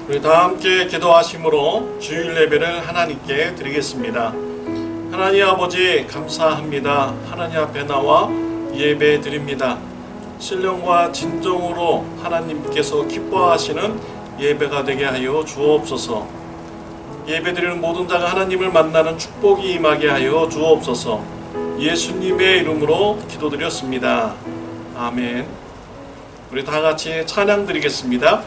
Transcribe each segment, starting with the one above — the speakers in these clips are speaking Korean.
우리 다 함께 기도하심으로 주일 예배를 하나님께 드리겠습니다. 하나님 아버지 감사합니다. 하나님 앞에 나와 예배 드립니다. 신령과 진정으로 하나님께서 기뻐하시는 예배가 되게 하여 주옵소서. 예배 드리는 모든 자가 하나님을 만나는 축복이 임하게 하여 주옵소서. 예수님의 이름으로 기도드렸습니다. 아멘. 우리 다 같이 찬양 드리겠습니다.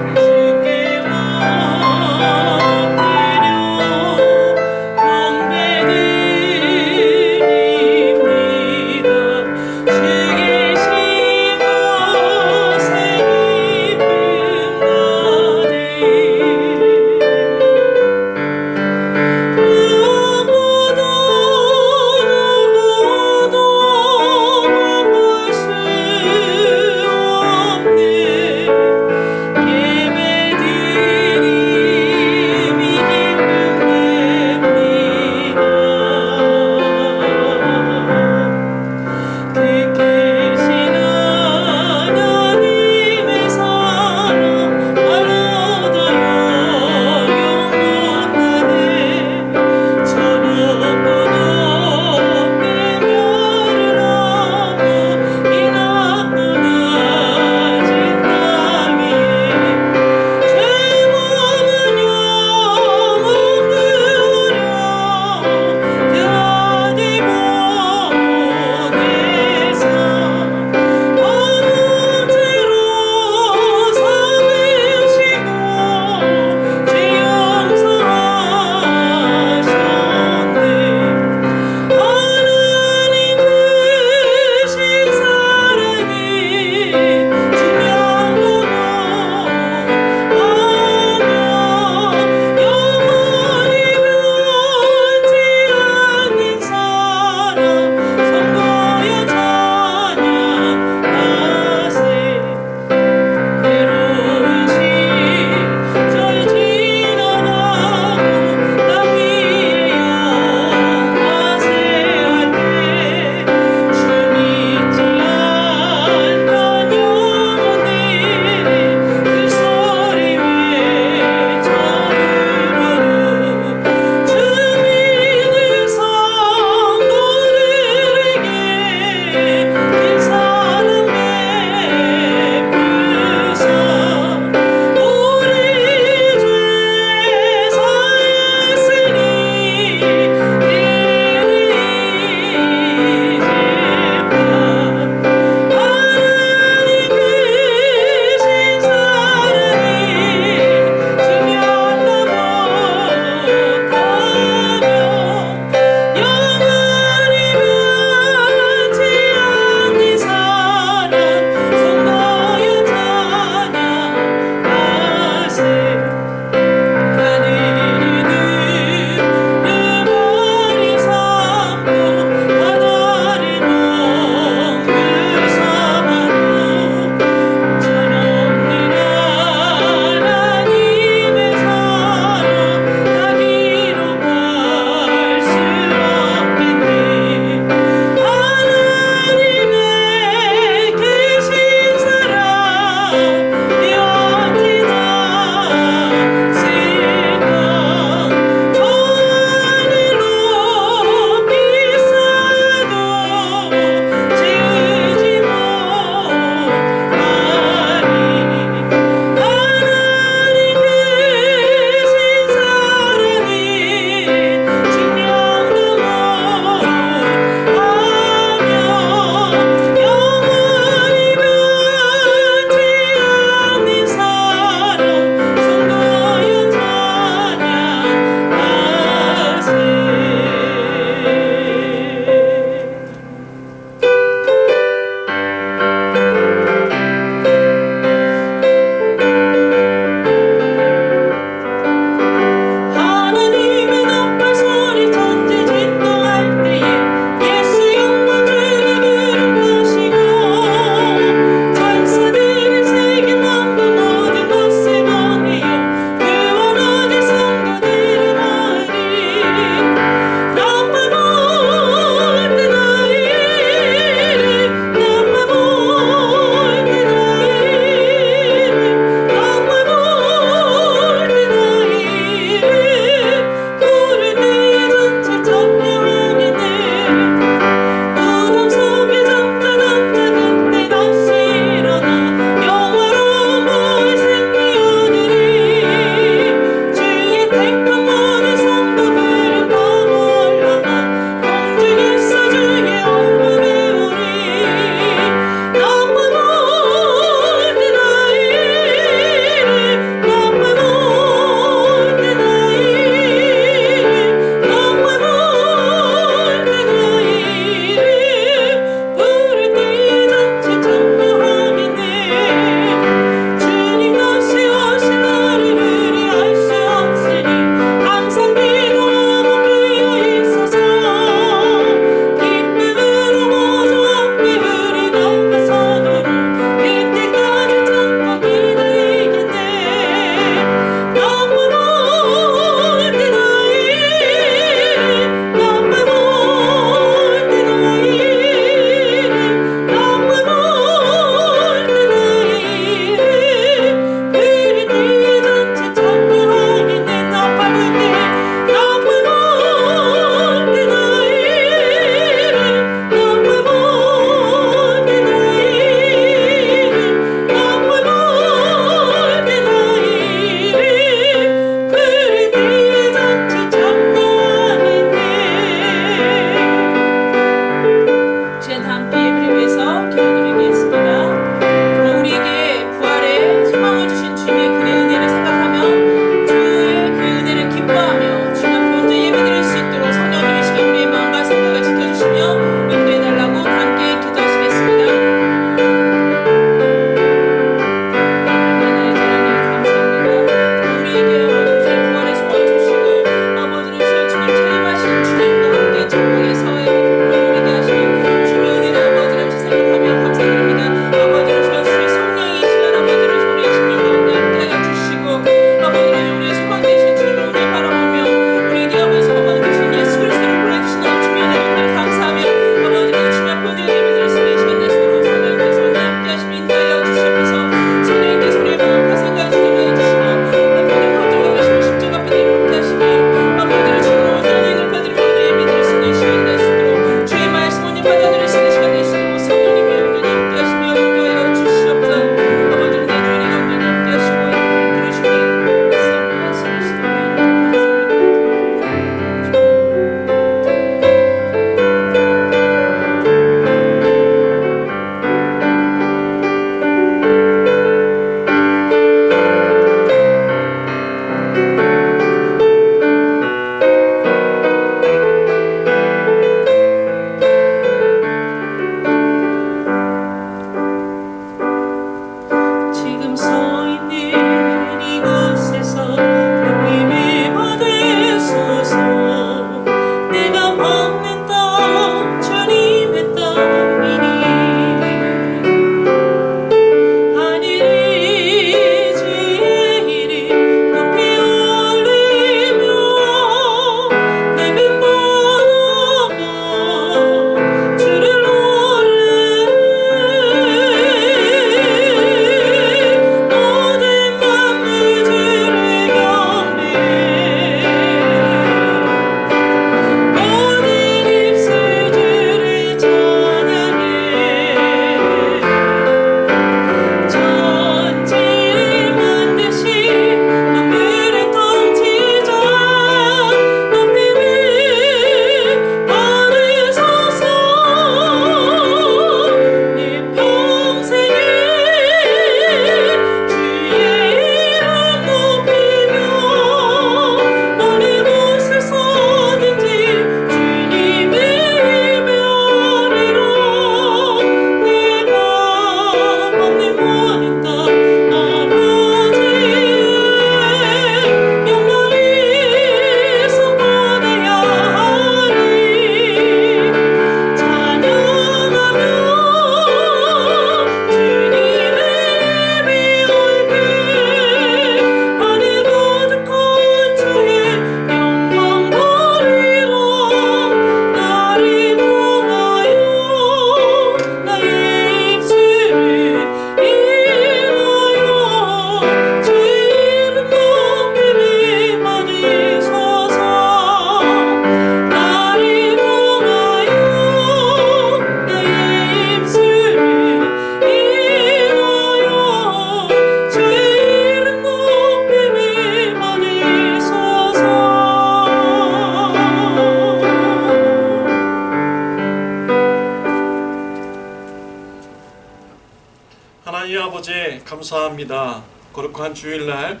아버지 감사합니다. 거룩한 주일날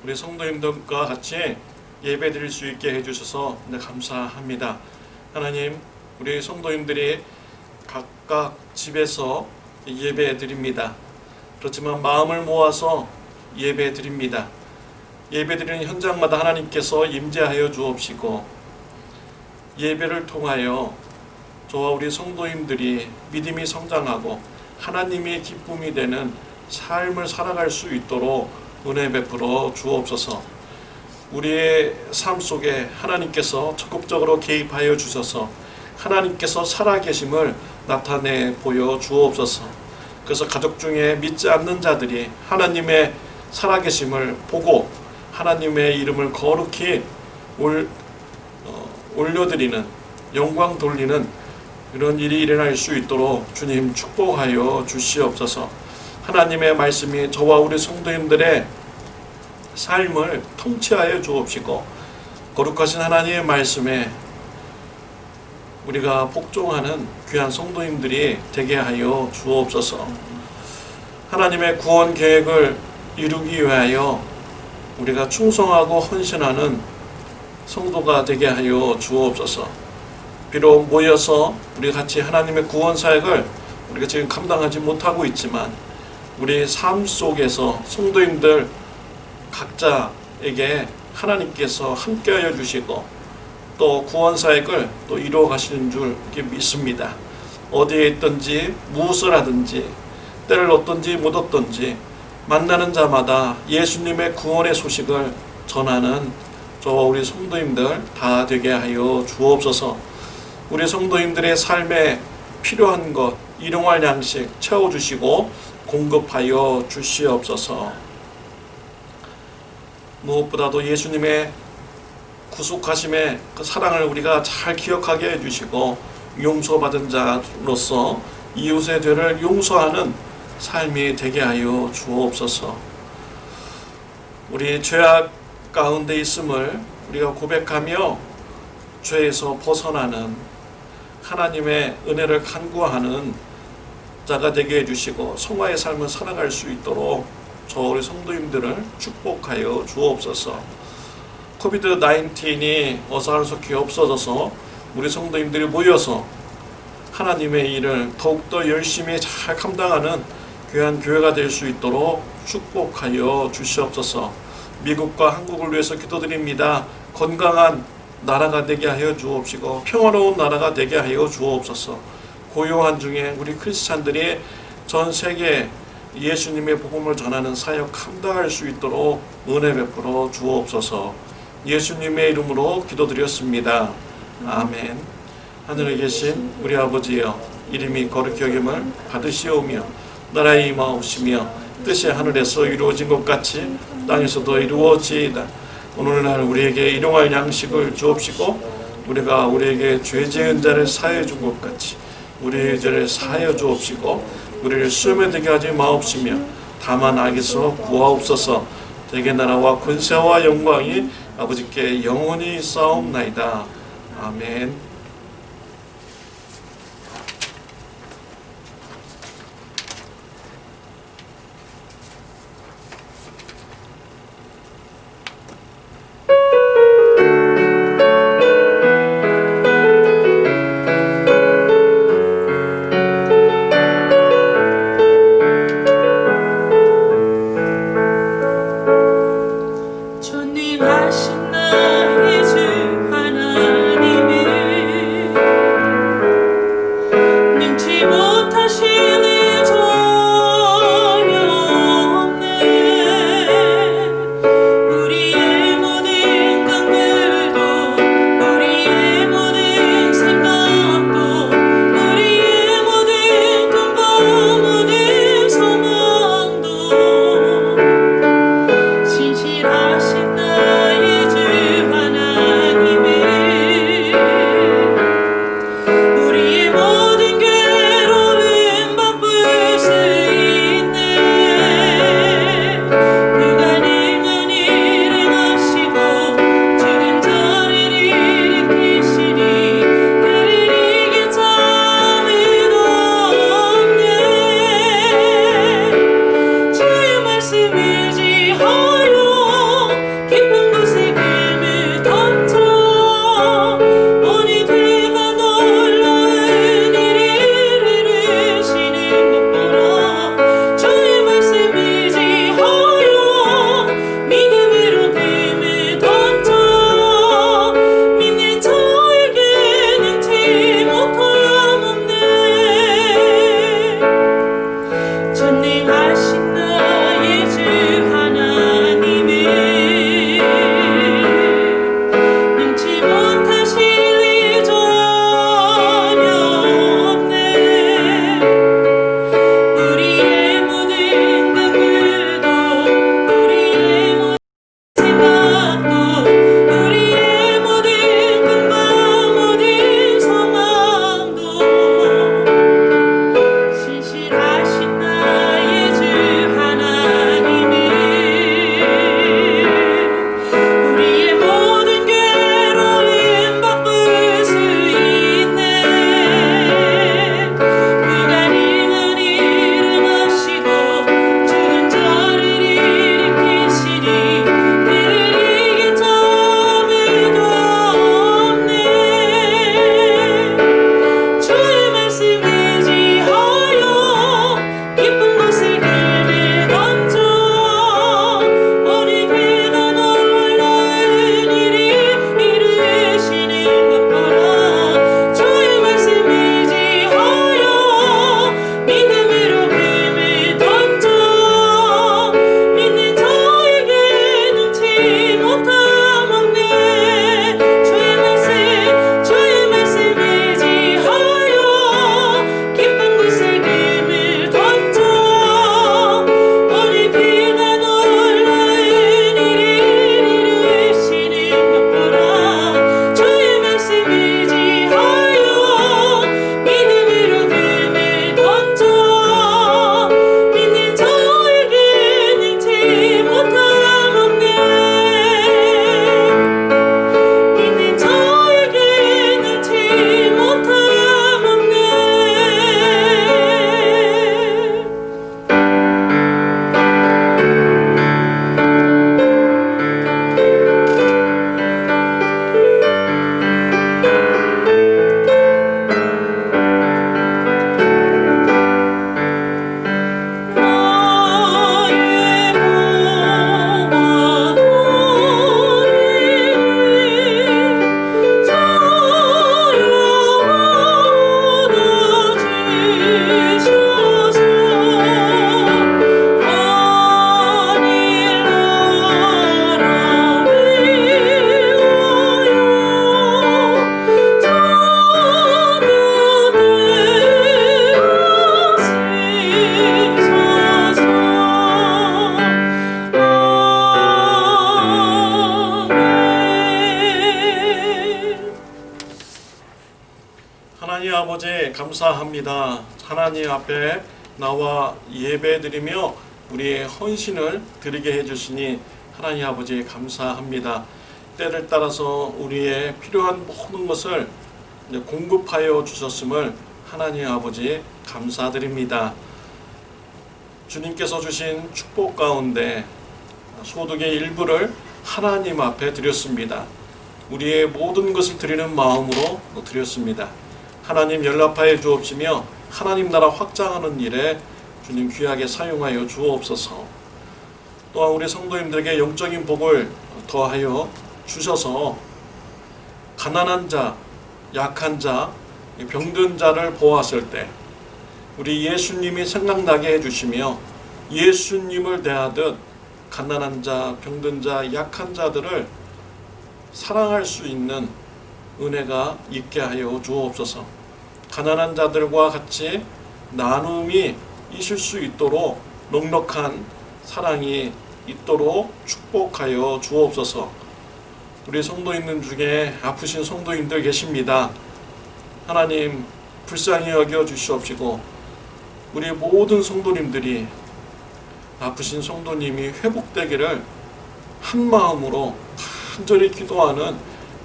우리 성도님들과 같이 예배 드릴 수 있게 해주셔서 감사합니다. 하나님, 우리 성도님들이 각각 집에서 예배 드립니다. 그렇지만 마음을 모아서 예배 드립니다. 예배 드리는 현장마다 하나님께서 임재하여 주옵시고, 예배를 통하여 저와 우리 성도님들이 믿음이 성장하고 하나님의 기쁨이 되는 삶을 살아갈 수 있도록 은혜 베풀어 주옵소서. 우리의 삶 속에 하나님께서 적극적으로 개입하여 주셔서 하나님께서 살아계심을 나타내 보여 주옵소서. 그래서 가족 중에 믿지 않는 자들이 하나님의 살아계심을 보고 하나님의 이름을 거룩히 올려드리는, 영광 돌리는 이런 일이 일어날 수 있도록 주님 축복하여 주시옵소서. 하나님의 말씀이 저와 우리 성도님들의 삶을 통치하여 주옵시고, 거룩하신 하나님의 말씀에 우리가 복종하는 귀한 성도님들이 되게 하여 주옵소서. 하나님의 구원 계획을 이루기 위하여 우리가 충성하고 헌신하는 성도가 되게 하여 주옵소서. 비록 모여서 우리 같이 하나님의 구원 사역을 우리가 지금 감당하지 못하고 있지만, 우리 삶 속에서 성도님들 각자에게 하나님께서 함께하여 주시고 또 구원 사역을 또 이루어 가시는 줄 믿습니다. 어디에 있든지 무엇을 하든지 때를 얻든지 못 얻든지 만나는 자마다 예수님의 구원의 소식을 전하는 저와 우리 성도님들 다 되게 하여 주옵소서. 우리 성도님들의 삶에 필요한 것, 일용할 양식 채워주시고 공급하여 주시옵소서. 무엇보다도 예수님의 구속하심의 그 사랑을 우리가 잘 기억하게 해주시고, 용서받은 자로서 이웃의 죄를 용서하는 삶이 되게 하여 주옵소서. 우리 죄악 가운데 있음을 우리가 고백하며 죄에서 벗어나는 하나님의 은혜를 간구하는 자가 되게 해주시고 성화의 삶을 살아갈 수 있도록 저 우리 성도님들을 축복하여 주옵소서. 코비드-19이 어서하루속히 없어져서 우리 성도님들이 모여서 하나님의 일을 더욱더 열심히 잘 감당하는 귀한 교회가 될 수 있도록 축복하여 주시옵소서. 미국과 한국을 위해서 기도드립니다. 건강한 나라가 되게 하여 주옵시고 평화로운 나라가 되게 하여 주옵소서. 고요한 중에 우리 크리스찬들이 전 세계에 예수님의 복음을 전하는 사역 감당할 수 있도록 은혜 베풀어 주옵소서. 예수님의 이름으로 기도드렸습니다. 아멘. 하늘에 계신 우리 아버지여, 이름이 거룩히 여김을 받으시오며 나라의 임하옵시며 뜻이 하늘에서 이루어진 것 같이 땅에서도 이루어지이다. 오늘날 우리에게 일용할 양식을 주옵시고 우리가 우리에게 죄 지은 자를 사하여 준 것 같이 우리의 죄를 사하여 주옵시고 우리를 시험에 들게 하지 마옵시며 다만 악에서 구하옵소서. 대개 나라와 권세와 영광이 아버지께 영원히 싸움나이다. 아멘. 존귀하신 나의 주 하나님을 감사합니다. 하나님 앞에 나와 예배드리며 우리의 헌신을 드리게 해주시니 하나님 아버지 감사합니다. 때를 따라서 우리의 필요한 모든 것을 공급하여 주셨음을 하나님 아버지 감사드립니다. 주님께서 주신 축복 가운데 소득의 일부를 하나님 앞에 드렸습니다. 우리의 모든 것을 드리는 마음으로 드렸습니다. 하나님 연락하여 주옵시며 하나님 나라 확장하는 일에 주님 귀하게 사용하여 주옵소서. 또한 우리 성도님들에게 영적인 복을 더하여 주셔서 가난한 자, 약한 자, 병든 자를 보았을 때 우리 예수님이 생각나게 해주시며 예수님을 대하듯 가난한 자, 병든 자, 약한 자들을 사랑할 수 있는 은혜가 있게 하여 주옵소서. 가난한 자들과 같이 나눔이 있을 수 있도록 넉넉한 사랑이 있도록 축복하여 주옵소서. 우리 성도인들 중에 아프신 성도인들 계십니다. 하나님 불쌍히 여겨 주시옵시고 우리 모든 성도님들이 아프신 성도님이 회복되기를 한 마음으로 간절히 기도하는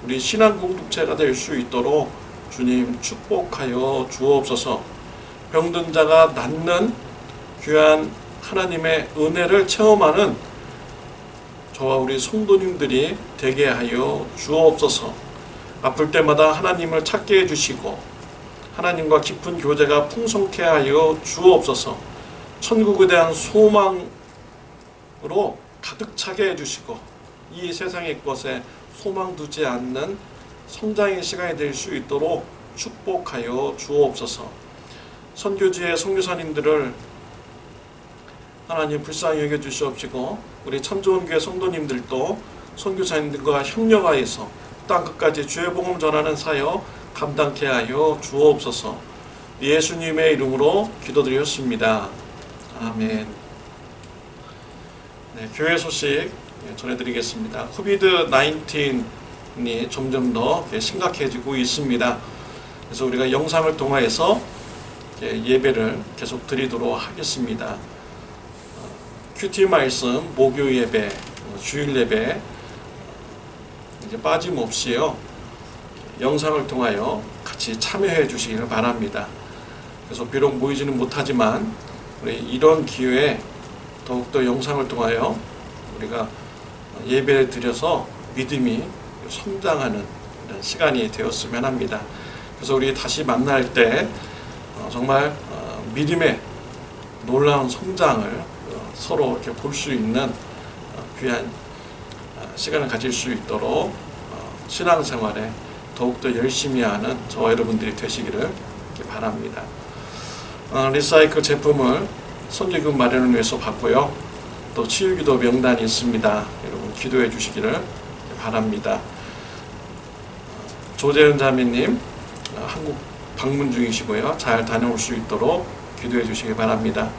우리 신앙 공동체가 될 수 있도록 주님 축복하여 주옵소서. 병든 자가 낫는 귀한 하나님의 은혜를 체험하는 저와 우리 성도님들이 되게 하여 주옵소서. 아플 때마다 하나님을 찾게 해주시고 하나님과 깊은 교제가 풍성케 하여 주옵소서. 천국에 대한 소망으로 가득 차게 해주시고 이 세상의 것에 소망 두지 않는 성장의 시간이 될 수 있도록 축복하여 주옵소서. 선교지의 선교사님들을 하나님 불쌍히 여겨 주시옵시고 우리 참 좋은 교회 성도님들도 선교사님들과 협력하여서 땅끝까지 주의 복음 전하는 사역 감당케 하여 주옵소서. 예수님의 이름으로 기도드렸습니다. 아멘. 네, 교회 소식 전해드리겠습니다. 코비드-19이 점점 더 심각해지고 있습니다. 그래서 우리가 영상을 통해서 예배를 계속 드리도록 하겠습니다. 큐티 말씀, 목요 예배, 주일 예배 이제 빠짐없이요 영상을 통하여 같이 참여해 주시기를 바랍니다. 그래서 비록 모이지는 못하지만 우리 이런 기회에 더욱더 영상을 통하여 우리가 예배를 드려서 믿음이 성장하는 이런 시간이 되었으면 합니다. 그래서 우리 다시 만날 때 정말 믿음의 놀라운 성장을 서로 이렇게 볼 수 있는 귀한 시간을 가질 수 있도록 신앙생활에 더욱더 열심히 하는 저와 여러분들이 되시기를 바랍니다. 리사이클 제품을 선교금 마련을 위해서 받고요. 또 치유기도 명단이 있습니다. 여러분 기도해 주시기를 바랍니다. 조재은 자매님 한국 방문 중이시고요. 잘 다녀올 수 있도록 기도해 주시기 바랍니다.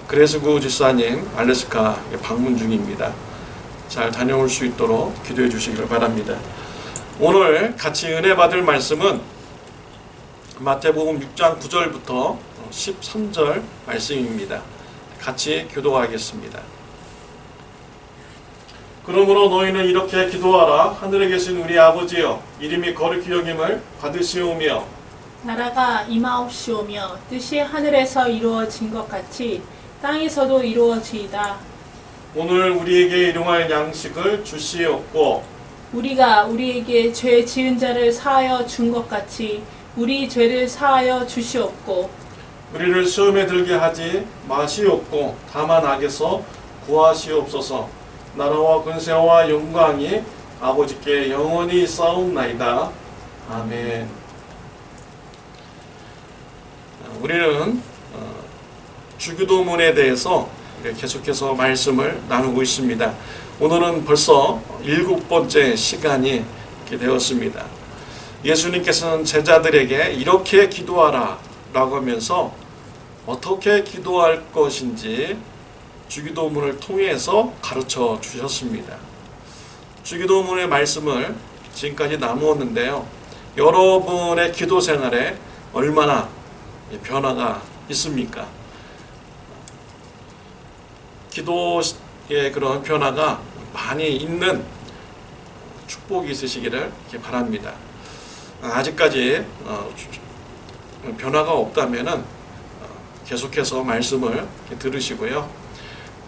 그레스구 지사님 알래스카 방문 중입니다. 잘 다녀올 수 있도록 기도해 주시기를 바랍니다. 오늘 같이 은혜 받을 말씀은 마태복음 6장 9절부터 13절 말씀입니다. 같이 교도하겠습니다. 그러므로 너희는 이렇게 기도하라. 하늘에 계신 우리 아버지여, 이름이 거룩히 여김을 받으시오며 나라가 임하옵시오며 뜻이 하늘에서 이루어진 것 같이 땅에서도 이루어지이다. 오늘 우리에게 일용할 양식을 주시옵고 우리가 우리에게 죄 지은 자를 사하여 준 것 같이 우리 죄를 사하여 주시옵고 우리를 시험에 들게 하지 마시옵고 다만 악에서 구하시옵소서. 나라와 권세와 영광이 아버지께 영원히 싸움나이다. 아멘. 우리는 주기도문에 대해서 계속해서 말씀을 나누고 있습니다. 오늘은 벌써 7번째 시간이 되었습니다. 예수님께서는 제자들에게 이렇게 기도하라 라고 하면서 어떻게 기도할 것인지 주기도문을 통해서 가르쳐 주셨습니다. 주기도문의 말씀을 지금까지 나누었는데요. 여러분의 기도 생활에 얼마나 변화가 있습니까? 기도의 그런 변화가 많이 있는 축복이 있으시기를 바랍니다. 아직까지 변화가 없다면은 계속해서 말씀을 들으시고요.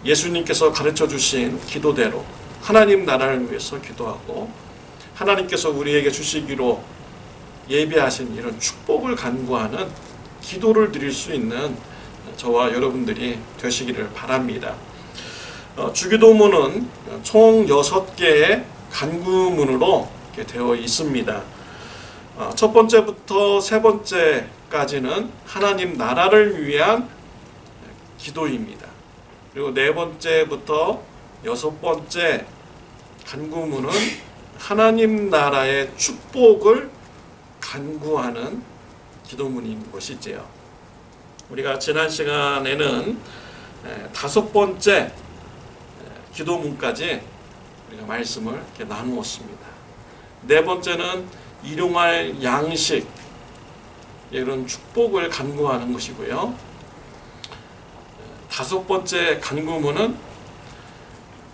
예수님께서 가르쳐 주신 기도대로 하나님 나라를 위해서 기도하고 하나님께서 우리에게 주시기로 예배하신 이런 축복을 간구하는 기도를 드릴 수 있는 저와 여러분들이 되시기를 바랍니다. 주기도문은 총 6개의 간구문으로 되어 있습니다. 첫 번째부터 세 번째까지는 하나님 나라를 위한 기도입니다. 그리고 네 번째부터 여섯 번째 간구문은 하나님 나라의 축복을 간구하는 기도문인 것이지요. 우리가 지난 시간에는 다섯 번째 기도문까지 우리가 말씀을 이렇게 나누었습니다. 네 번째는 일용할 양식, 이런 축복을 간구하는 것이고요. 다섯 번째 간구문은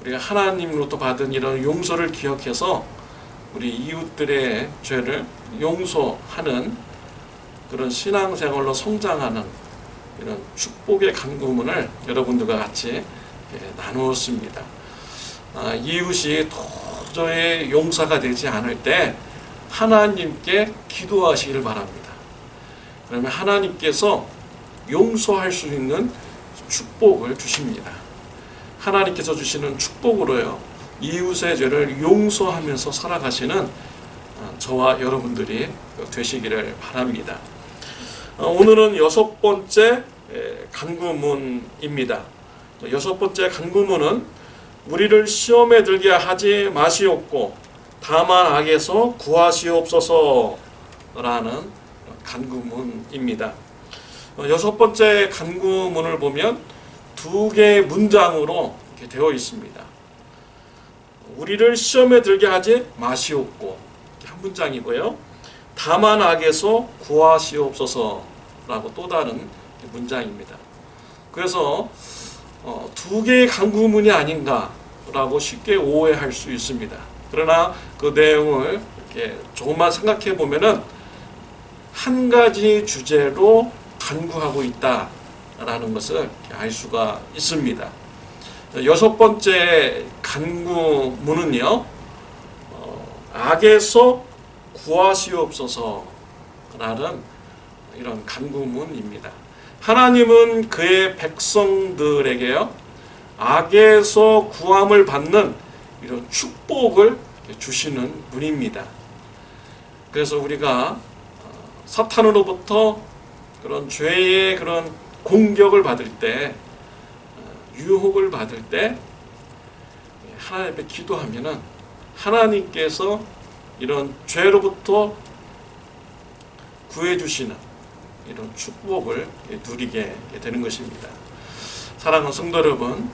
우리가 하나님으로부터 받은 이런 용서를 기억해서 우리 이웃들의 죄를 용서하는 그런 신앙생활로 성장하는 이런 축복의 간구문을 여러분들과 같이 나누었습니다. 이웃이 도저히 용서가 되지 않을 때 하나님께 기도하시기를 바랍니다. 그러면 하나님께서 용서할 수 있는 축복을 주십니다. 하나님께서 주시는 축복으로요, 이웃의 죄를 용서하면서 살아가시는 저와 여러분들이 되시기를 바랍니다. 오늘은 여섯 번째 간구문입니다. 여섯 번째 간구문은 우리를 시험에 들게 하지 마시옵고 다만 악에서 구하시옵소서라는 간구문입니다. 여섯 번째 간구문을 보면 두 개의 문장으로 이렇게 되어 있습니다. 우리를 시험에 들게 하지 마시옵고 한 문장이고요. 다만 악에서 구하시옵소서라고 또 다른 문장입니다. 그래서 두 개의 간구문이 아닌가라고 쉽게 오해할 수 있습니다. 그러나 그 내용을 이렇게 조금만 생각해 보면은 한 가지 주제로 간구하고 있다라는 것을 알 수가 있습니다. 여섯 번째 간구문은요, 악에서 구하시옵소서라는 이런 간구문입니다. 하나님은 그의 백성들에게요, 악에서 구함을 받는 이런 축복을 주시는 분입니다. 그래서 우리가 사탄으로부터 그런 죄의 그런 공격을 받을 때, 유혹을 받을 때 하나님 앞에 기도하면은 하나님께서 이런 죄로부터 구해주시는 이런 축복을 누리게 되는 것입니다. 사랑하는 성도 여러분,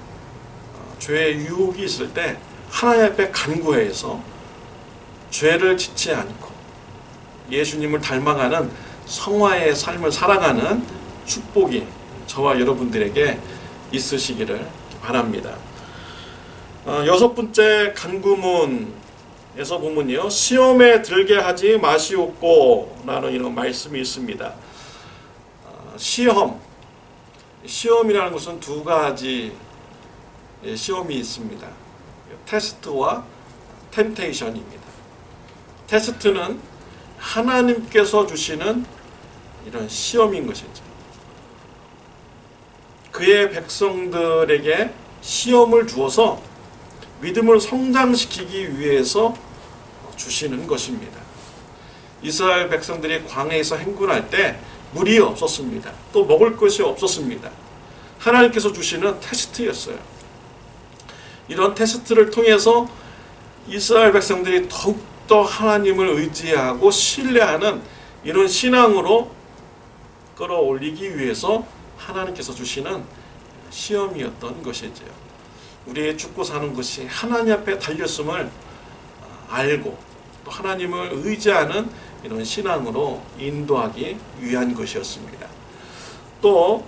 죄의 유혹이 있을 때 하나님 앞에 간구해서 죄를 짓지 않고 예수님을 닮아가는 성화의 삶을 살아가는 축복이 저와 여러분들에게 있으시기를 바랍니다. 여섯 번째 간구문에서 보면요, 시험에 들게 하지 마시옵고 라는 이런 말씀이 있습니다. 시험이라는 것은 두 가지 시험이 있습니다. 테스트와 템테이션입니다. 테스트는 하나님께서 주시는 이런 시험인 것이죠. 그의 백성들에게 시험을 주어서 믿음을 성장시키기 위해서 주시는 것입니다. 이스라엘 백성들이 광야에서 행군할 때 물이 없었습니다. 또 먹을 것이 없었습니다. 하나님께서 주시는 테스트였어요. 이런 테스트를 통해서 이스라엘 백성들이 더욱더 하나님을 의지하고 신뢰하는 이런 신앙으로 끌어올리기 위해서 하나님께서 주시는 시험이었던 것이지요. 우리의 죽고 사는 것이 하나님 앞에 달렸음을 알고 또 하나님을 의지하는 이런 신앙으로 인도하기 위한 것이었습니다. 또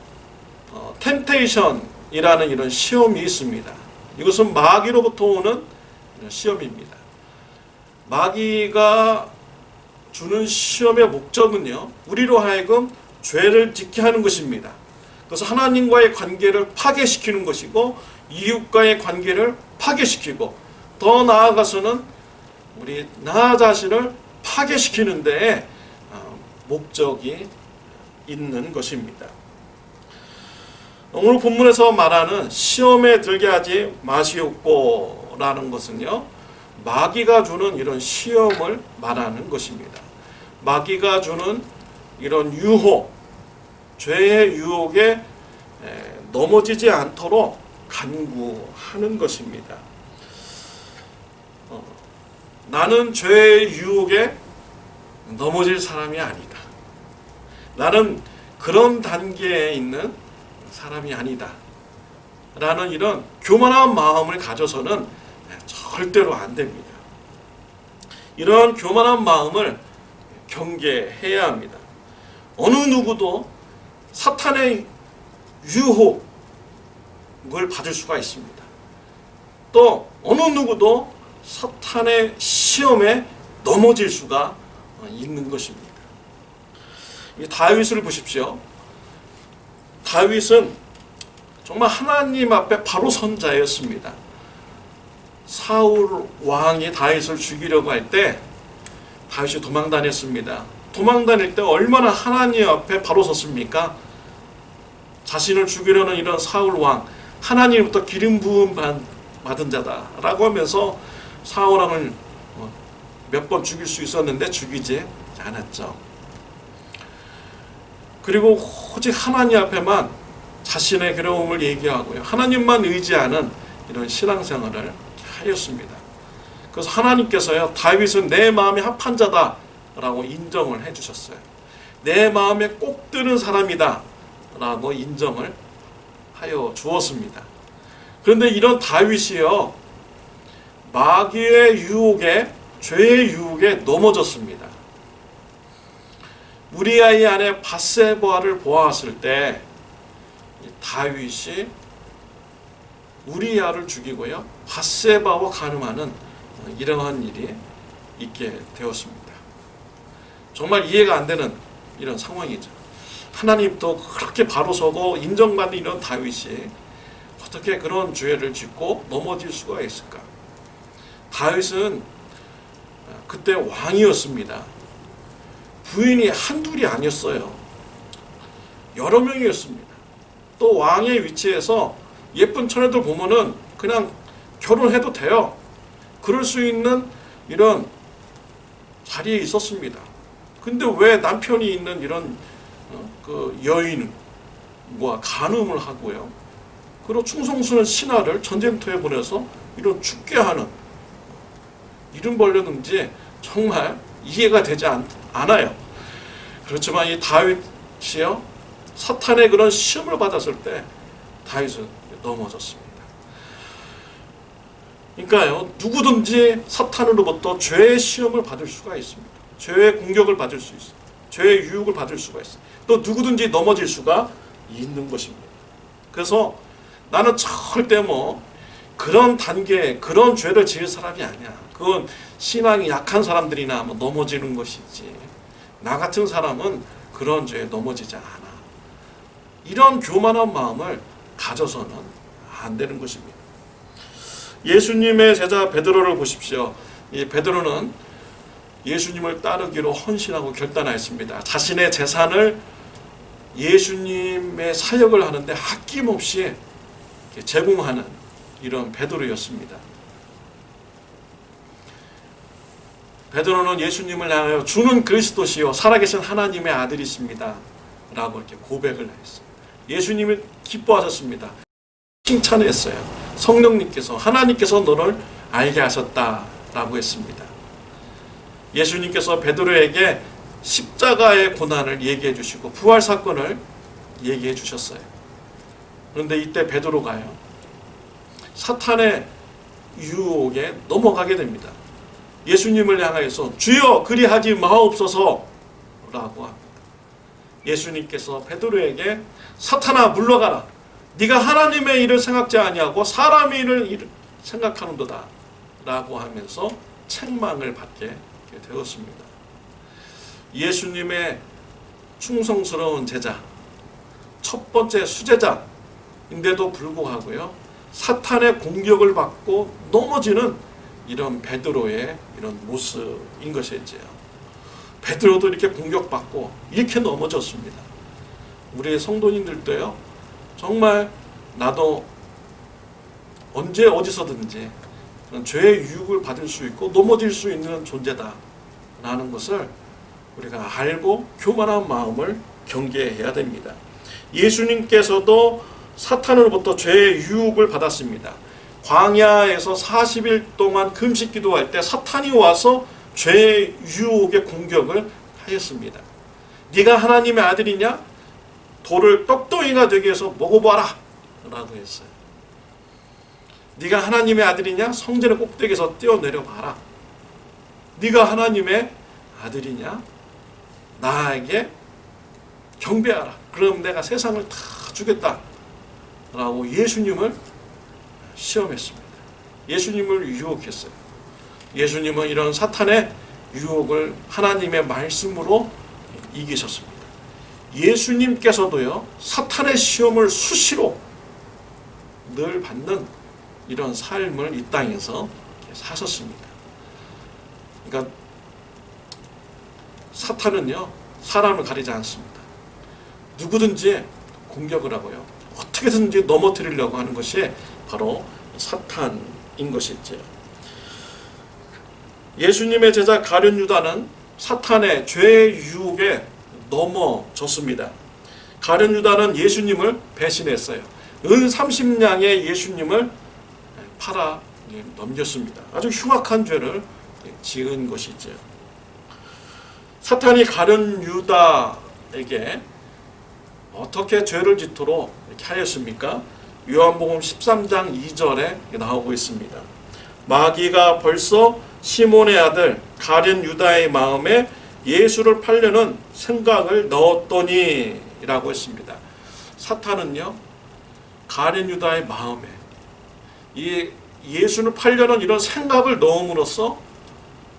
템테이션이라는 이런 시험이 있습니다. 이것은 마귀로부터 오는 이런 시험입니다. 마귀가 주는 시험의 목적은요, 우리로 하여금 죄를 짓게 하는 것입니다. 그래서 하나님과의 관계를 파괴시키는 것이고 이웃과의 관계를 파괴시키고 더 나아가서는 우리 나 자신을 파괴시키는 데에 목적이 있는 것입니다. 오늘 본문에서 말하는 시험에 들게 하지 마시옵고라는 것은요, 마귀가 주는 이런 시험을 말하는 것입니다. 마귀가 주는 이런 유혹, 죄의 유혹에 넘어지지 않도록 간구하는 것입니다. 나는 죄의 유혹에 넘어질 사람이 아니다. 나는 그런 단계에 있는 사람이 아니다. 라는 이런 교만한 마음을 가져서는 절대로 안 됩니다. 이런 교만한 마음을 경계해야 합니다. 어느 누구도 사탄의 유혹을 받을 수가 있습니다. 또 어느 누구도 사탄의 시험에 넘어질 수가 있는 것입니다. 이 다윗을 보십시오. 다윗은 정말 하나님 앞에 바로 선 자였습니다. 사울 왕이 다윗을 죽이려고 할 때 다윗이 도망다녔습니다. 도망다닐 때 얼마나 하나님 앞에 바로 섰습니까? 자신을 죽이려는 이런 사울 왕, 하나님부터 기름 부음 받은 자다라고 하면서 사울 왕을 몇 번 죽일 수 있었는데 죽이지 않았죠. 그리고 오직 하나님 앞에만 자신의 괴로움을 얘기하고요, 하나님만 의지하는 이런 신앙생활을 하였습니다. 그래서 하나님께서요, 다윗은 내 마음에 합한 자다라고 인정을 해주셨어요. 내 마음에 꼭 드는 사람이다 라고 인정을 하여 주었습니다. 그런데 이런 다윗이요, 마귀의 유혹에, 죄의 유혹에 넘어졌습니다. 우리아의 아내 밧세바를 보았을 때 다윗이 우리아를 죽이고요, 밧세바와 간음하는 이러한 일이 있게 되었습니다. 정말 이해가 안 되는 이런 상황이죠. 하나님도 그렇게 바로 서고 인정받는 이런 다윗이 어떻게 그런 죄를 짓고 넘어질 수가 있을까? 다윗은 그때 왕이었습니다. 부인이 한둘이 아니었어요. 여러 명이었습니다. 또 왕의 위치에서 예쁜 처녀들 보면은 그냥 결혼해도 돼요. 그럴 수 있는 이런 자리에 있었습니다. 근데 왜 남편이 있는 이런 그 여인과 간음을 하고요, 그리고 충성스러운 신하를 전쟁터에 보내서 이런 죽게 하는 이름 벌렸는지 정말 이해가 되지 않아요. 그렇지만 이 다윗이요, 사탄의 그런 시험을 받았을 때 다윗은 넘어졌습니다. 그러니까요, 누구든지 사탄으로부터 죄의 시험을 받을 수가 있습니다. 죄의 공격을 받을 수 있어요. 죄의 유혹을 받을 수가 있어요. 또 누구든지 넘어질 수가 있는 것입니다. 그래서 나는 절대 그런 단계에 그런 죄를 지을 사람이 아니야. 그건 신앙이 약한 사람들이나 넘어지는 것이지, 나 같은 사람은 그런 죄에 넘어지지 않아. 이런 교만한 마음을 가져서는 안 되는 것입니다. 예수님의 제자 베드로를 보십시오. 이 베드로는 예수님을 따르기로 헌신하고 결단하였습니다. 자신의 재산을 예수님의 사역을 하는데 아낌없이 제공하는 이런 베드로였습니다. 베드로는 예수님을 향하여 주는 그리스도시요 살아계신 하나님의 아들이십니다 라고 이렇게 고백을 했어요. 예수님이 기뻐하셨습니다. 칭찬했어요. 성령님께서, 하나님께서 너를 알게 하셨다라고 했습니다. 예수님께서 베드로에게 십자가의 고난을 얘기해 주시고 부활 사건을 얘기해 주셨어요. 그런데 이때 베드로가요, 사탄의 유혹에 넘어가게 됩니다. 예수님을 향해서 주여 그리하지 마옵소서 라고 합니다. 예수님께서 베드로에게 사탄아 물러가라. 네가 하나님의 일을 생각지 아니하고 사람의 일을 생각하는도다 라고 하면서 책망을 받게 되었습니다. 예수님의 충성스러운 제자, 첫 번째 수제자인데도 불구하고요, 사탄의 공격을 받고 넘어지는 이런 베드로의 이런 모습인 것이지요. 베드로도 이렇게 공격받고 이렇게 넘어졌습니다. 우리 성도님들도요, 정말 나도 언제 어디서든지 죄의 유혹을 받을 수 있고 넘어질 수 있는 존재다 라는 것을 우리가 알고 교만한 마음을 경계해야 됩니다. 예수님께서도 사탄으로부터 죄의 유혹을 받았습니다. 광야에서 40일 동안 금식 기도할 때 사탄이 와서 죄의 유혹의 공격을 하였습니다. 네가 하나님의 아들이냐? 돌을 떡덩이가 되게 해서 먹어봐라 라고 했어요. 네가 하나님의 아들이냐? 성전의 꼭대기에서 뛰어내려 봐라. 네가 하나님의 아들이냐? 나에게 경배하라. 그럼 내가 세상을 다 주겠다 라고 예수님을 시험했습니다. 예수님을 유혹했어요. 예수님은 이런 사탄의 유혹을 하나님의 말씀으로 이기셨습니다. 예수님께서도요, 사탄의 시험을 수시로 늘 받는 이런 삶을 이 땅에서 사셨습니다. 그러니까 사탄은요, 사람을 가리지 않습니다. 누구든지 공격을 하고요, 어떻게든지 넘어뜨리려고 하는 것이 바로 사탄인 것이죠. 예수님의 제자 가룟 유다는 사탄의 죄의 유혹에 넘어졌습니다. 가룟 유다는 예수님을 배신했어요. 은 30냥의 예수님을 팔아 넘겼습니다. 아주 흉악한 죄를 지은 것이죠. 사탄이 가룟 유다에게 어떻게 죄를 짓도록 이렇게 하였습니까? 요한복음 13장 2절에 나오고 있습니다. 마귀가 벌써 시몬의 아들 가룟 유다의 마음에 예수를 팔려는 생각을 넣었더니 라고 했습니다. 사탄은요, 가룟 유다의 마음에 이 예수를 팔려는 이런 생각을 넣음으로써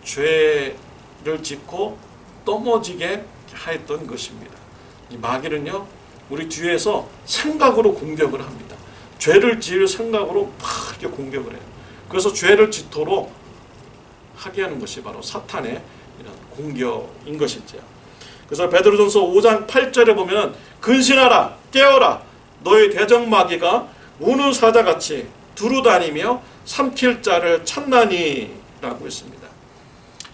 죄를 짓고 넘어지게 하였던 것입니다. 이 마귀는요, 우리 뒤에서 생각으로 공격을 합니다. 죄를 지을 생각으로 막 이렇게 공격을 해요. 그래서 죄를 짓도록 하게 하는 것이 바로 사탄의 이런 공격인 것이죠. 그래서 베드로전서 5장 8절에 보면 근신하라 깨어라 너희 대적 마귀가 우는 사자같이 두루다니며 삼킬 자를 찾나니 라고 했습니다.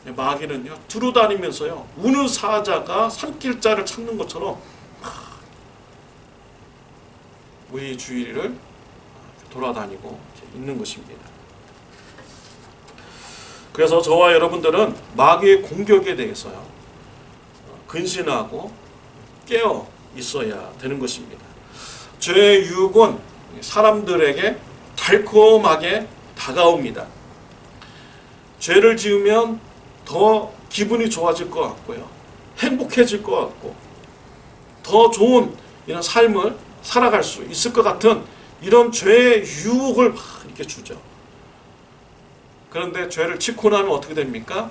마귀는요, 두루다니면서요, 우는 사자가 삼킬 자를 찾는 것처럼 우리 주위를 돌아다니고 있는 것입니다. 그래서 저와 여러분들은 마귀의 공격에 대해서요, 근신하고 깨어 있어야 되는 것입니다. 죄의 유혹은 사람들에게 달콤하게 다가옵니다. 죄를 지으면 더 기분이 좋아질 것 같고요, 행복해질 것 같고, 더 좋은 이런 삶을 살아갈 수 있을 것 같은 이런 죄의 유혹을 막 이렇게 주죠. 그런데 죄를 짓고 나면 어떻게 됩니까?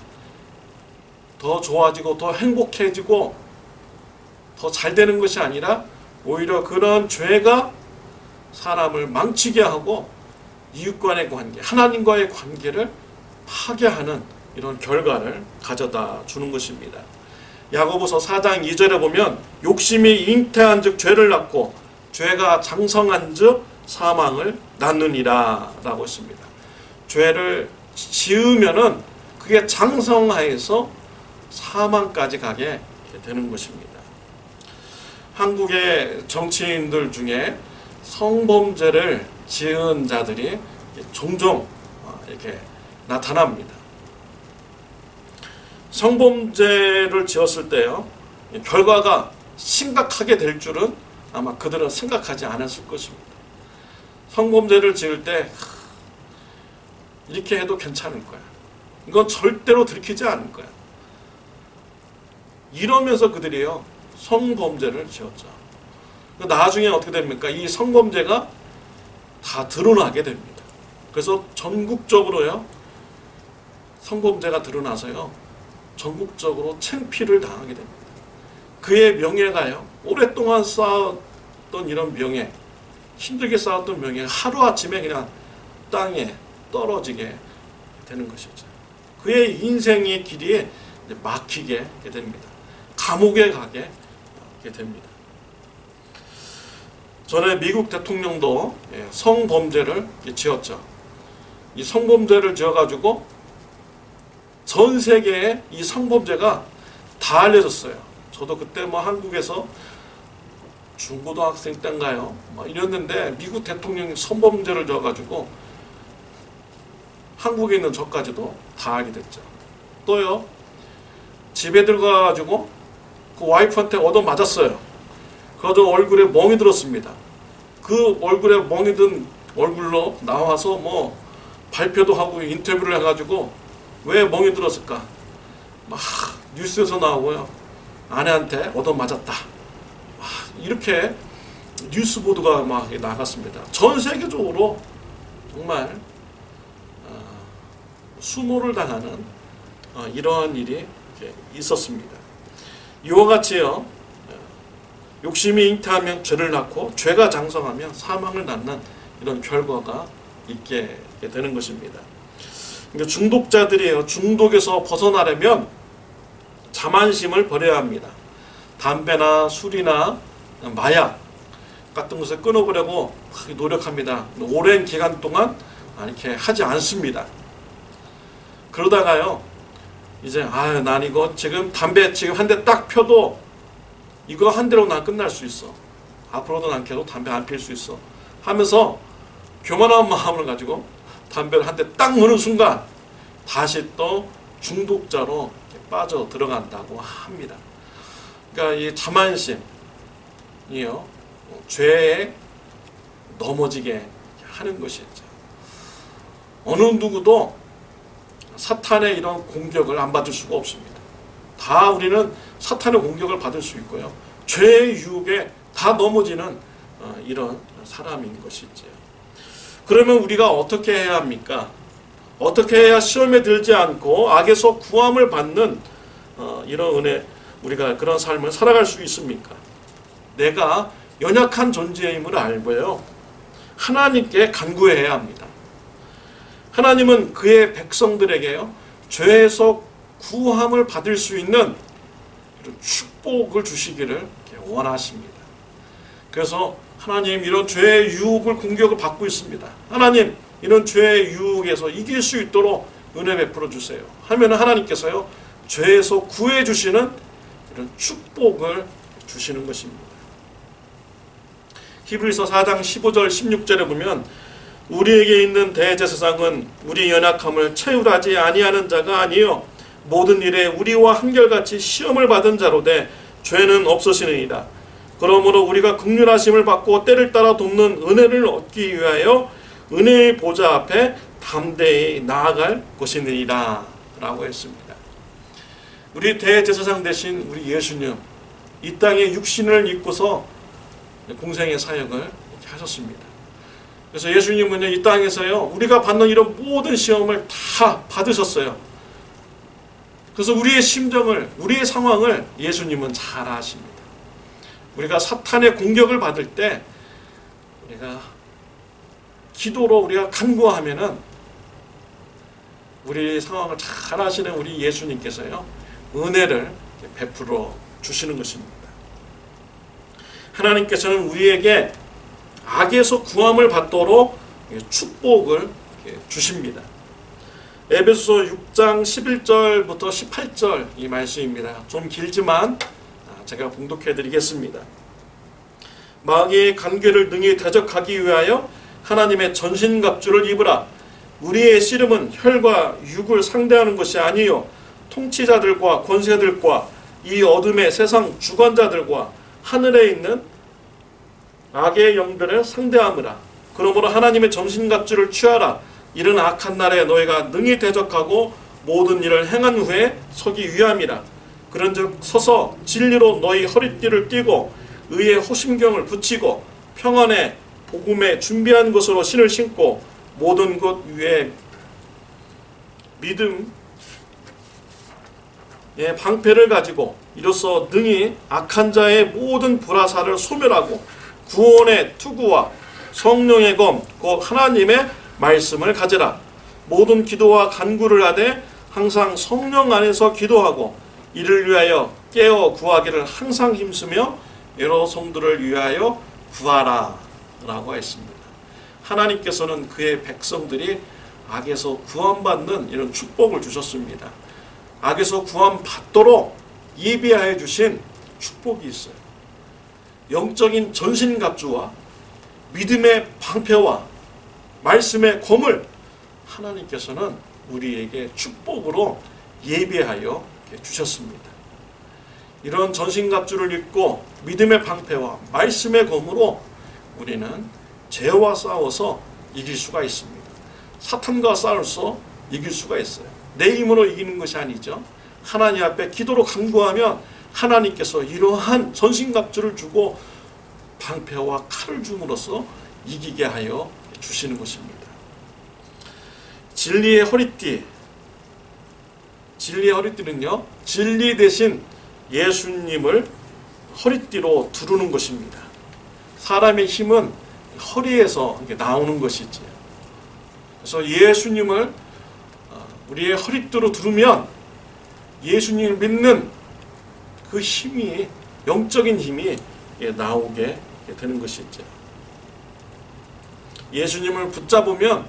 더 좋아지고 더 행복해지고 더 잘 되는 것이 아니라 오히려 그런 죄가 사람을 망치게 하고 이웃간의 관계, 하나님과의 관계를 파괴하는 이런 결과를 가져다 주는 것입니다. 야고보서 4장 2절에 보면 욕심이 잉태한 즉 죄를 낳고 죄가 장성한 즉 사망을 낳느니라 라고 했습니다. 죄를 지으면은 그게 장성하여서 사망까지 가게 되는 것입니다. 한국의 정치인들 중에 성범죄를 지은 자들이 종종 이렇게 나타납니다. 성범죄를 지었을 때요, 결과가 심각하게 될 줄은 아마 그들은 생각하지 않았을 것입니다. 성범죄를 지을 때 이렇게 해도 괜찮을 거야, 이건 절대로 들키지 않을 거야. 이러면서 그들이요 성범죄를 지었죠. 나중에 어떻게 됩니까? 이 성범죄가 다 드러나게 됩니다. 그래서 전국적으로요 성범죄가 드러나서요 전국적으로 창피를 당하게 됩니다. 그의 명예가요 오랫동안 쌓았던 이런 명예, 힘들게 쌓았던 명예가 하루아침에 그냥 땅에 떨어지게 되는 것이죠. 그의 인생의 길이 막히게 됩니다. 감옥에 가게 됩니다. 전에 미국 대통령도 성범죄를 지었죠. 이 성범죄를 지어가지고 전 세계에 이 성범죄가 다 알려졌어요. 저도 그때 뭐 한국에서 중고등학생 때인가요? 이랬는데 미국 대통령이 성범죄를 지어가지고 한국에 있는 저까지도 다 알게 됐죠. 또요 집에 들어가가지고 그 와이프한테 얻어맞았어요. 그래도 얼굴에 멍이 들었습니다. 그 얼굴에 멍이 든 얼굴로 나와서 뭐 발표도 하고 인터뷰를 해가지고 왜 멍이 들었을까? 막 뉴스에서 나오고요. 아내한테 얻어맞았다. 이렇게 뉴스 보도가 막 나갔습니다. 전 세계적으로 정말 수모를 당하는 이러한 일이 있었습니다. 이와 같이요. 욕심이 잉태하면 죄를 낳고 죄가 장성하면 사망을 낳는 이런 결과가 있게 되는 것입니다. 그러니까 중독자들이에요. 중독에서 벗어나려면 자만심을 버려야 합니다. 담배나 술이나 마약 같은 것을 끊어보려고 노력합니다. 오랜 기간 동안 이렇게 하지 않습니다. 그러다가요, 이제 난 이거 지금 담배 지금 한 대 딱 펴도 이거 한 대로 난 끝날 수 있어. 앞으로도 난 계속 담배 안 필 수 있어. 하면서 교만한 마음을 가지고 담배를 한 대 딱 무는 순간 다시 또 중독자로 빠져 들어간다고 합니다. 그러니까 이 자만심이요 죄에 넘어지게 하는 것이죠. 어느 누구도 사탄의 이런 공격을 안 받을 수가 없습니다. 다 우리는 사탄의 공격을 받을 수 있고요. 죄의 유혹에 다 넘어지는 이런 사람인 것이죠. 그러면 우리가 어떻게 해야 합니까? 어떻게 해야 시험에 들지 않고 악에서 구함을 받는 이런 은혜, 우리가 그런 삶을 살아갈 수 있습니까? 내가 연약한 존재임을 알고요. 하나님께 간구해야 합니다. 하나님은 그의 백성들에게요. 죄에서 구함을 받을 수 있는 이런 축복을 주시기를 원하십니다. 그래서 하나님 이런 죄의 유혹을 공격을 받고 있습니다. 하나님 이런 죄의 유혹에서 이길 수 있도록 은혜 베풀어 주세요. 하면 하나님께서요. 죄에서 구해 주시는 이런 축복을 주시는 것입니다. 히브리서 4장 15절 16절에 보면 우리에게 있는 대제사장은 우리 연약함을 채울하지 아니하는 자가 아니요 모든 일에 우리와 한결같이 시험을 받은 자로되 죄는 없으시느니라. 그러므로 우리가 긍휼하심을 받고 때를 따라 돕는 은혜를 얻기 위하여 은혜의 보좌 앞에 담대히 나아갈 것이니라 라고 했습니다. 우리 대제사장 대신 우리 예수님 이 땅에 육신을 입고서 공생의 사역을 하셨습니다. 그래서 예수님은 이 땅에서요 우리가 받는 이런 모든 시험을 다 받으셨어요. 그래서 우리의 심정을, 우리의 상황을 예수님은 잘 아십니다. 우리가 사탄의 공격을 받을 때 우리가 기도로 우리가 간구하면은 우리 상황을 잘 아시는 우리 예수님께서요 은혜를 베풀어 주시는 것입니다. 하나님께서는 우리에게 악에서 구함을 받도록 축복을 주십니다. 에베소서 6장 11절부터 18절 이 말씀입니다. 좀 길지만 제가 봉독해 드리겠습니다. 마귀의 간계를 능히 대적하기 위하여 하나님의 전신갑주를 입으라. 우리의 씨름은 혈과 육을 상대하는 것이 아니요 통치자들과 권세들과 이 어둠의 세상 주관자들과 하늘에 있는 악의 영들을 상대하므라. 그러므로 하나님의 전신갑주를 취하라. 이른 악한 날에 너희가 능히 대적하고 모든 일을 행한 후에 서기 위함이라. 그런즉 서서 진리로 너희 허리띠를 띠고 의의 호심경을 붙이고 평안의 복음에 준비한 것으로 신을 신고 모든 것 위에 믿음의 방패를 가지고 이로써 능히 악한 자의 모든 불화살을 소멸하고 구원의 투구와 성령의 검 곧 하나님의 말씀을 가지라. 모든 기도와 간구를 하되 항상 성령 안에서 기도하고 이를 위하여 깨어 구하기를 항상 힘쓰며 여러 성도를 위하여 구하라 라고 했습니다. 하나님께서는 그의 백성들이 악에서 구원받는 이런 축복을 주셨습니다. 악에서 구원받도록 예비하여 주신 축복이 있어요. 영적인 전신갑주와 믿음의 방패와 말씀의 검을 하나님께서는 우리에게 축복으로 예비하여 주셨습니다. 이런 전신갑주를 입고 믿음의 방패와 말씀의 검으로 우리는 죄와 싸워서 이길 수가 있습니다. 사탄과 싸워서 이길 수가 있어요. 내 힘으로 이기는 것이 아니죠. 하나님 앞에 기도로 간구하면 하나님께서 이러한 전신갑주를 주고 방패와 칼을 줌으로써 이기게 하여 주시는 것입니다. 진리의 허리띠는요, 진리 대신 예수님을 허리띠로 두르는 것입니다. 사람의 힘은 허리에서 나오는 것이지. 그래서 예수님을 우리의 허리띠로 두르면 예수님을 믿는 그 힘이, 영적인 힘이 나오게 되는 것이죠. 예수님을 붙잡으면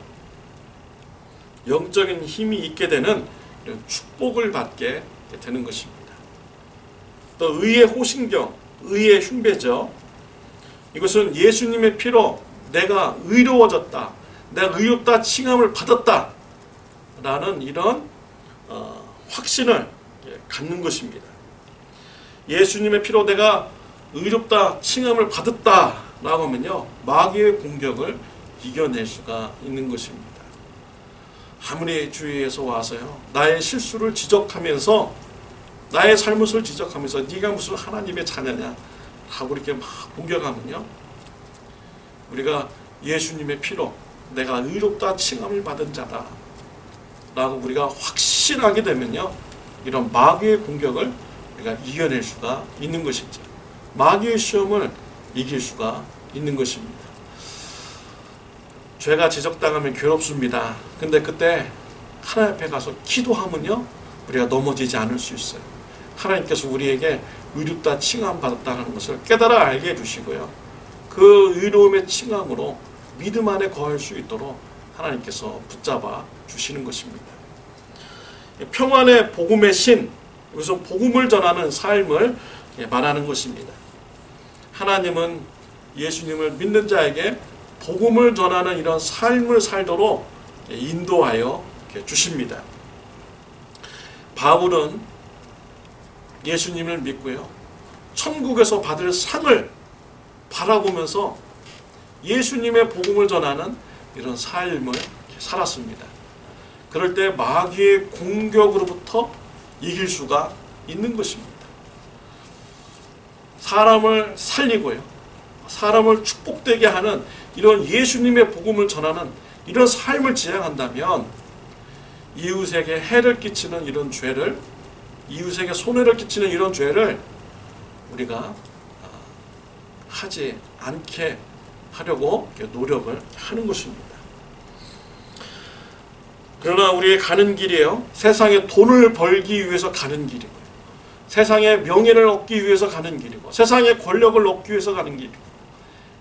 영적인 힘이 있게 되는 이런 축복을 받게 되는 것입니다. 또 의의 호신경, 의의 흉배죠. 이것은 예수님의 피로 내가 의로워졌다, 내가 의롭다 칭함을 받았다 라는 이런 확신을 갖는 것입니다. 예수님의 피로 내가 의롭다 칭함을 받았다 라고 하면요, 마귀의 공격을 이겨낼 수가 있는 것입니다. 아무리 주위에서 와서요, 나의 실수를 지적하면서, 나의 잘못을 지적하면서 네가 무슨 하나님의 자녀냐 하고 이렇게 막 공격하면요, 우리가 예수님의 피로 내가 의롭다 칭함을 받은 자다 라고 우리가 확신하게 되면요, 이런 마귀의 공격을 우리가 이겨낼 수가 있는 것이죠. 마귀의 시험을 이길 수가 있는 것입니다. 죄가 지적당하면 괴롭습니다. 근데 그때 하나님 앞에 가서 기도하면요, 우리가 넘어지지 않을 수 있어요. 하나님께서 우리에게 의롭다 칭함 받았다는 것을 깨달아 알게 해주시고요, 그 의로움의 칭함으로 믿음 안에 거할 수 있도록 하나님께서 붙잡아 주시는 것입니다. 평안의 복음의 신, 여기서 복음을 전하는 삶을 말하는 것입니다. 하나님은 예수님을 믿는 자에게 복음을 전하는 이런 삶을 살도록 인도하여 주십니다. 바울은 예수님을 믿고요, 천국에서 받을 상을 바라보면서 예수님의 복음을 전하는 이런 삶을 살았습니다. 그럴 때 마귀의 공격으로부터 이길 수가 있는 것입니다. 사람을 살리고요, 사람을 축복되게 하는 이런 예수님의 복음을 전하는 이런 삶을 지향한다면 이웃에게 해를 끼치는 이런 죄를, 이웃에게 손해를 끼치는 이런 죄를 우리가 하지 않게 하려고 노력을 하는 것입니다. 그러나 우리의 가는 길이에요, 세상에 돈을 벌기 위해서 가는 길이고, 세상의 명예를 얻기 위해서 가는 길이고, 세상의 권력을 얻기 위해서 가는 길이고,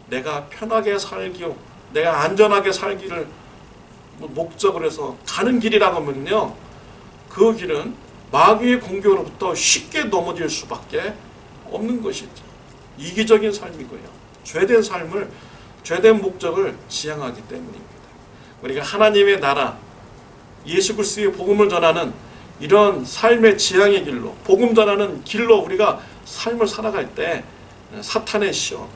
내가 편하게 살기요, 내가 안전하게 살기를 목적으로 해서 가는 길이라고 하면요, 그 길은 마귀의 공격으로부터 쉽게 넘어질 수밖에 없는 것이죠. 이기적인 삶이고요, 죄된 삶을, 죄된 목적을 지향하기 때문입니다. 우리가 하나님의 나라, 예수 그리스도의 복음을 전하는 이런 삶의 지향의 길로, 복음 전하는 길로 우리가 삶을 살아갈 때 사탄의 시험,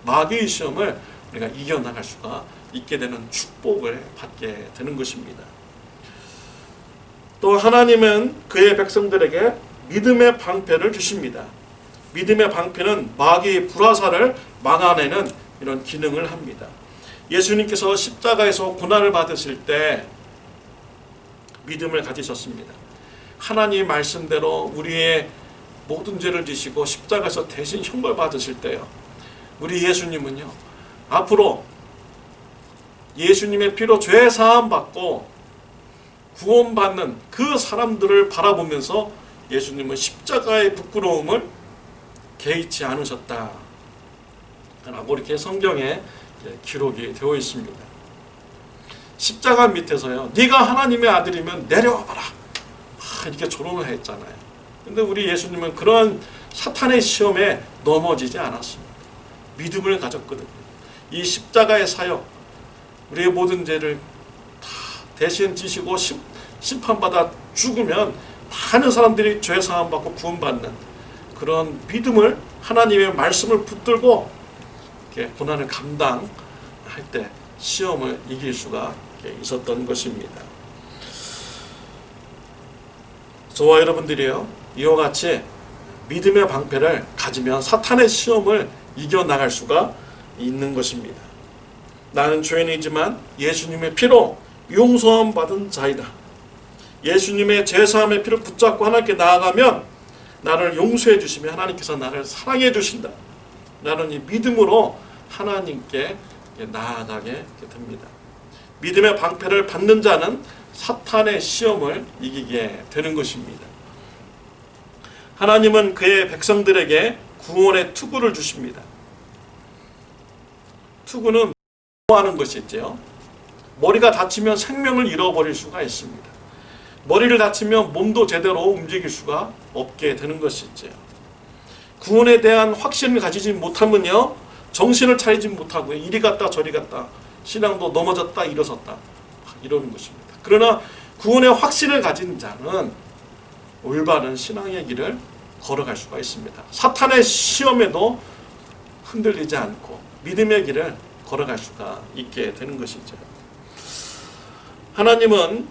마귀의 시험을 우리가 이겨나갈 수가 있게 되는 축복을 받게 되는 것입니다. 또 하나님은 그의 백성들에게 믿음의 방패를 주십니다. 믿음의 방패는 마귀의 불화살을 막아내는 이런 기능을 합니다. 예수님께서 십자가에서 고난을 받으실 때 믿음을 가지셨습니다. 하나님의 말씀대로 우리의 모든 죄를 지시고 십자가에서 대신 형벌 받으실 때요, 우리 예수님은요, 앞으로 예수님의 피로 죄 사함 받고 구원받는 그 사람들을 바라보면서 예수님은 십자가의 부끄러움을 개의치 않으셨다 라고 이렇게 성경에 기록이 되어 있습니다. 십자가 밑에서요, 네가 하나님의 아들이면 내려와봐라 이렇게 조롱을 했잖아요. 근데 우리 예수님은 그런 사탄의 시험에 넘어지지 않았습니다. 믿음을 가졌거든요. 이 십자가의 사역, 우리의 모든 죄를 다 대신 지시고 심판받아 죽으면 많은 사람들이 죄 사함 받고 구원받는 그런 믿음을, 하나님의 말씀을 붙들고 이렇게 고난을 감당할 때 시험을 이길 수가 있었던 것입니다. 저와 여러분들이요, 이와 같이 믿음의 방패를 가지면 사탄의 시험을 이겨나갈 수가 있는 것입니다. 나는 죄인이지만 예수님의 피로 용서함 받은 자이다. 예수님의 제사함의 피를 붙잡고 하나님께 나아가면 나를 용서해 주시며 하나님께서 나를 사랑해 주신다. 나는 이 믿음으로 하나님께 나아가게 됩니다. 믿음의 방패를 받는 자는 사탄의 시험을 이기게 되는 것입니다. 하나님은 그의 백성들에게 구원의 투구를 주십니다. 투구는 하는 것이죠. 머리가 다치면 생명을 잃어버릴 수가 있습니다. 머리를 다치면 몸도 제대로 움직일 수가 없게 되는 것이죠. 구원에 대한 확신을 가지지 못하면요, 정신을 차리지 못하고 이리 갔다 저리 갔다 신앙도 넘어졌다 일어섰다 이러는 것입니다. 그러나 구원의 확신을 가진 자는 올바른 신앙의 길을 걸어갈 수가 있습니다. 사탄의 시험에도 흔들리지 않고 믿음의 길을 걸어갈 수가 있게 되는 것이죠. 하나님은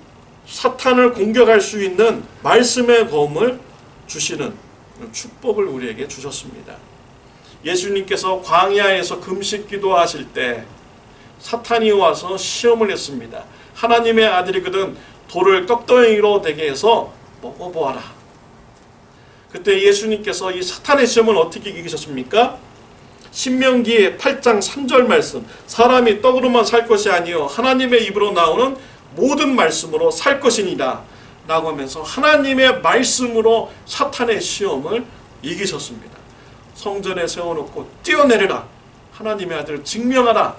사탄을 공격할 수 있는 말씀의 검을 주시는 축복을 우리에게 주셨습니다. 예수님께서 광야에서 금식 기도하실 때 사탄이 와서 시험을 했습니다. 하나님의 아들이거든 돌을 떡덩이로 되게 해서 먹어보아라. 그때 예수님께서 이 사탄의 시험을 어떻게 이기셨습니까? 신명기 8장 3절 말씀, 사람이 떡으로만 살 것이 아니요 하나님의 입으로 나오는 모든 말씀으로 살 것이니라 라고 하면서 하나님의 말씀으로 사탄의 시험을 이기셨습니다. 성전에 세워놓고 뛰어내려라, 하나님의 아들을 증명하라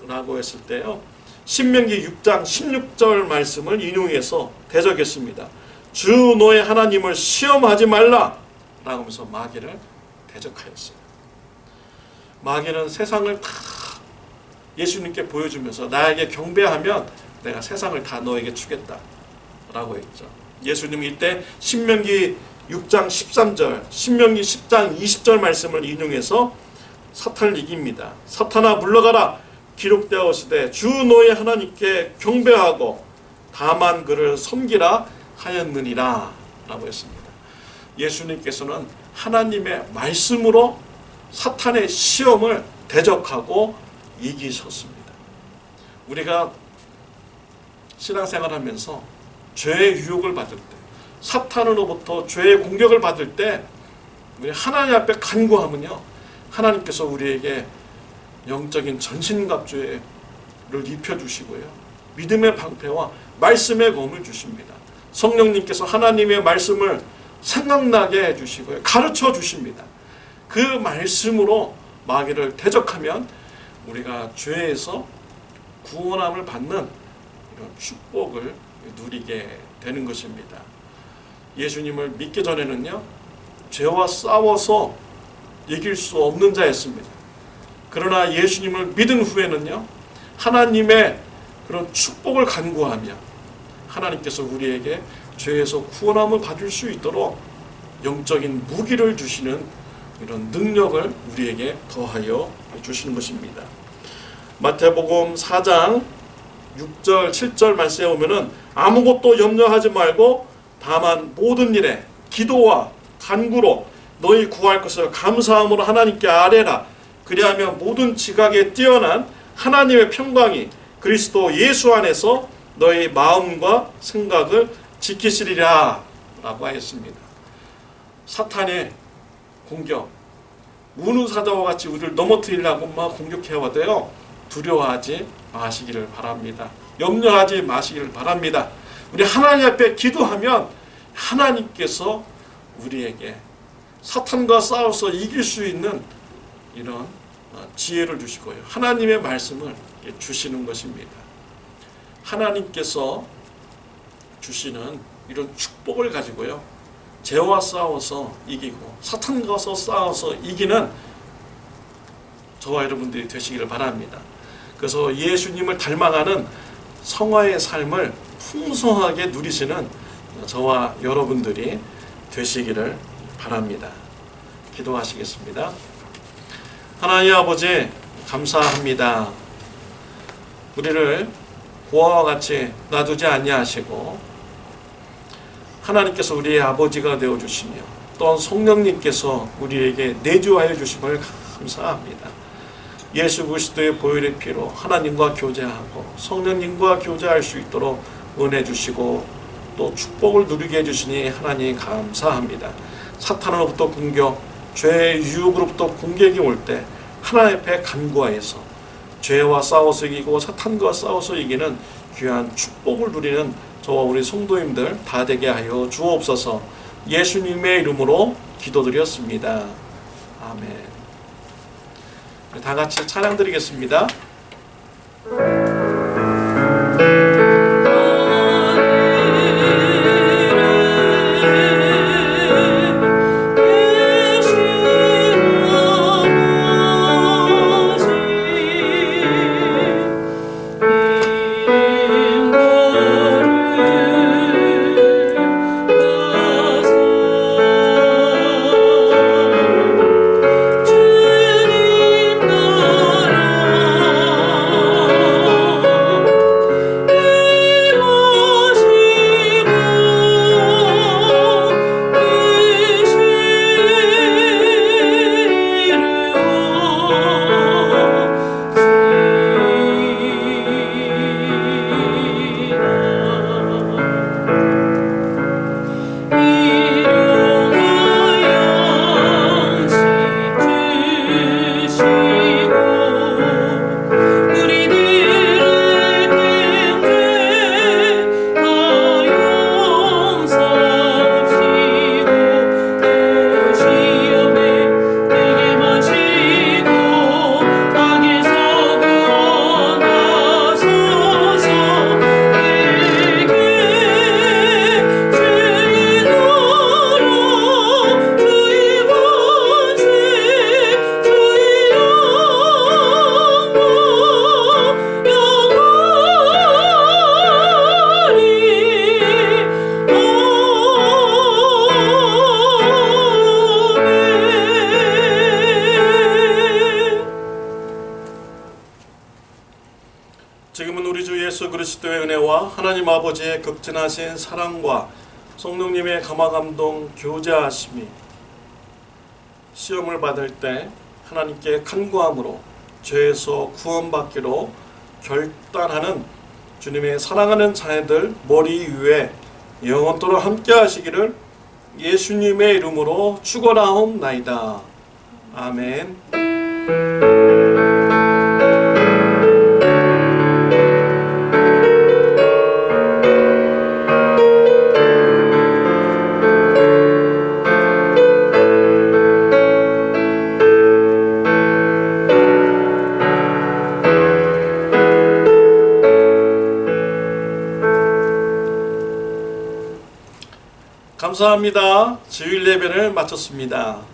라고 했을 때요, 신명기 6장 16절 말씀을 인용해서 대적했습니다. 주 너의 하나님을 시험하지 말라 라고 하면서 마귀를 대적하였어요. 마귀는 세상을 다 예수님께 보여주면서 나에게 경배하면 내가 세상을 다 너에게 주겠다 라고 했죠. 예수님이 이때 신명기 6장 13절, 신명기 10장 20절 말씀을 인용해서 사탄을 이깁니다. 사탄아 물러가라, 기록되었으되 주 너의 하나님께 경배하고 다만 그를 섬기라 하였느니라 라고 했습니다. 예수님께서는 하나님의 말씀으로 사탄의 시험을 대적하고 이기셨습니다. 우리가 신앙생활하면서 죄의 유혹을 받을 때, 사탄으로부터 죄의 공격을 받을 때 우리 하나님 앞에 간구하면요, 하나님께서 우리에게 영적인 전신갑주를 입혀주시고요, 믿음의 방패와 말씀의 검을 주십니다. 성령님께서 하나님의 말씀을 생각나게 해주시고요, 가르쳐 주십니다. 그 말씀으로 마귀를 대적하면 우리가 죄에서 구원함을 받는 이런 축복을 누리게 되는 것입니다. 예수님을 믿기 전에는요, 죄와 싸워서 이길 수 없는 자였습니다. 그러나 예수님을 믿은 후에는요, 하나님의 그런 축복을 간구하며 하나님께서 우리에게 죄에서 구원함을 받을 수 있도록 영적인 무기를 주시는 이런 능력을 우리에게 더하여 주시는 것입니다. 마태복음 4장 6절 7절 말씀에 오면은 아무것도 염려하지 말고 다만 모든 일에 기도와 간구로 너희 구할 것을 감사함으로 하나님께 아뢰라. 그리하면 모든 지각에 뛰어난 하나님의 평강이 그리스도 예수 안에서 너희 마음과 생각을 지키시리라 라고 하였습니다. 사탄의 공격, 문우사자와 같이 우리를 넘어뜨리려고 막 공격해와도요, 두려워하지 마시기를 바랍니다. 염려하지 마시기를 바랍니다. 우리 하나님 앞에 기도하면 하나님께서 우리에게 사탄과 싸워서 이길 수 있는 이런 지혜를 주시고요, 하나님의 말씀을 주시는 것입니다. 하나님께서 주시는 이런 축복을 가지고요, 죄와 싸워서 이기고 사탄과 싸워서 이기는 저와 여러분들이 되시기를 바랍니다. 그래서 예수님을 닮아가는 성화의 삶을 풍성하게 누리시는 저와 여러분들이 되시기를 바랍니다. 기도하시겠습니다. 하나님 아버지, 감사합니다. 우리를 고아와 같이 놔두지 아니하시고 하나님께서 우리의 아버지가 되어주시며 또한 성령님께서 우리에게 내주하여 주심을 감사합니다. 예수 그리스도의 보혈의 피로 하나님과 교제하고 성령님과 교제할 수 있도록 은혜 주시고 또 축복을 누리게 해주시니 하나님 감사합니다. 사탄으로부터 공격, 죄의 유혹으로부터 공격이 올 때 하나님 앞에 간구하여서 죄와 싸워서 이기고 사탄과 싸워서 이기는 귀한 축복을 누리는 저와 우리 성도님들 다 되게 하여 주옵소서. 예수님의 이름으로 기도드렸습니다. 아멘. 다 같이 찬양 드리겠습니다. 지금은 우리 주 예수 그리스도의 은혜와 하나님 아버지의 극진하신 사랑과 성령님의 감화감동 교제하심이 시험을 받을 때 하나님께 간구함으로 죄에서 구원받기로 결단하는 주님의 사랑하는 자녀들 머리 위에 영원토록 함께 하시기를 예수님의 이름으로 축원하옵나이다. 아멘. 감사합니다. 주일 예배를 마쳤습니다.